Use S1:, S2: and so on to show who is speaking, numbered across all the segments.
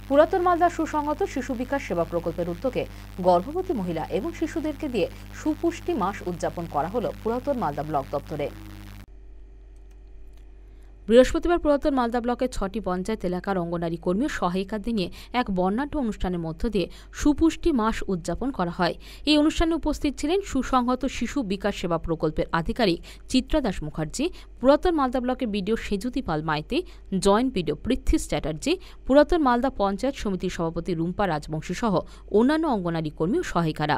S1: পুরাতন মালদা সুসংহত শিশু বিকাশ সেবা প্রকল্পের উদ্যোগে গর্ভবতী মহিলা এবং শিশুদেরকে দিয়ে সুপুষ্টি মাস উদযাপন করা হলো পুরাতন মালদা ব্লক দপ্তরে। বৃহস্পতিবার পুরাতন মালদা ব্লকের 6টি পঞ্চায়েত এলাকার অঙ্গনারী কর্মী ও সহায়িকাদের নিয়ে এক বর্ণাঢ্য অনুষ্ঠানের মধ্য দিয়ে সুপুষ্টি মাস উদযাপন করা হয়। এই অনুষ্ঠানে উপস্থিত ছিলেন সুসংহত শিশু বিকাশ সেবা প্রকল্পের আধিকারিক চিত্রা দাস মুখার্জি, পুরাতন মালদা ব্লকের বিডিও সেজুতি পাল মাইতি, জয়েন্ট বিডিও পৃথ্বী চ্যাটার্জি, পুরাতন মালদা পঞ্চায়েত সমিতির সভাপতি রুম্পা রাজবংশী সহ অন্যান্য অঙ্গনারী কর্মী ও সহায়িকারা।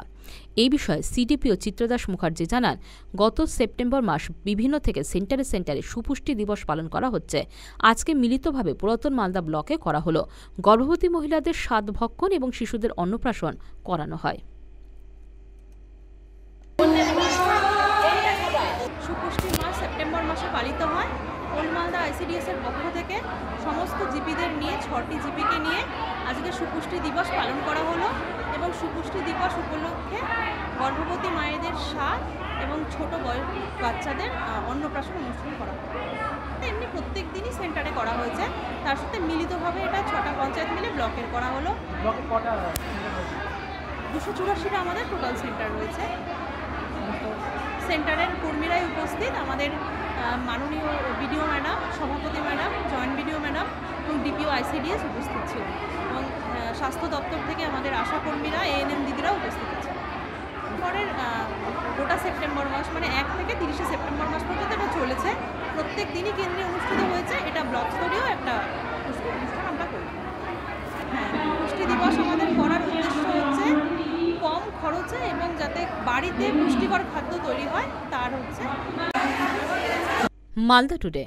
S1: এই বিষয়ে সিডিপিও চিত্রা দাস মুখার্জি জানান, গত সেপ্টেম্বর মাস বিভিন্ন থেকে সেন্টারে সেন্টারে সুপুষ্টি দিবস পালন করা হচ্ছে। আজকে মিলিতভাবে পুরাতন মালদা ব্লকে করা হলো। গর্ভবতী মহিলাদের স্বাদভক্ষণ এবং শিশুদের অন্নপ্রাশন করানো হয়।
S2: সুপুষ্টি মাস সেপ্টেম্বর মাসে পালিত হয়। ওল্ড মালদা আইসিডিএস এর পক্ষ থেকে সমস্ত জিপিদের নিয়ে 6টি জিপিকে নিয়ে আজকে সুপুষ্টি দিবস পালন করা হলো এবং সুপুষ্টি দিবস উপলক্ষে গর্ভবতী মায়েদের স্বাদ এবং ছোট বাচ্চাদের অন্নপ্রাশন অনুষ্ঠান করা হয়। এমনি প্রত্যেক দিনই সেন্টারে করা হয়েছে, তার সাথে মিলিতভাবে এটা 6টা পঞ্চায়েত মিলে ব্লকের করা হলো। 284টা আমাদের টোটাল সেন্টার রয়েছে। সেন্টারের কর্মীরাই উপস্থিত, আমাদের মাননীয় বিডিও ম্যাডাম, সভাপতি ম্যাডাম, জয়েন্ট বিডিও ম্যাডাম এবং ডিপিও আইসিডিএস উপস্থিত ছিল এবং স্বাস্থ্য দপ্তর থেকে আমাদের আশা কর্মীরা, এএনএম দিদিরা উপস্থিত ছিল। পরের গোটা সেপ্টেম্বর মাস মানে 1 থেকে 30শে সেপ্টেম্বর মাস পর্যন্ত এটা চলেছে। প্রত্যেক দিনই কেন্দ্রে অনুষ্ঠিত হয়েছে। এটা ব্লক স্তরীয় একটা অনুষ্ঠান আমরা করি। হ্যাঁ, পুষ্টি দিবস আমাদের করার উদ্দেশ্য হচ্ছে কম খরচে এবং যাতে বাড়িতে পুষ্টিকর খাদ্য তৈরি হয় তার হচ্ছে।
S1: মালদা টুডে।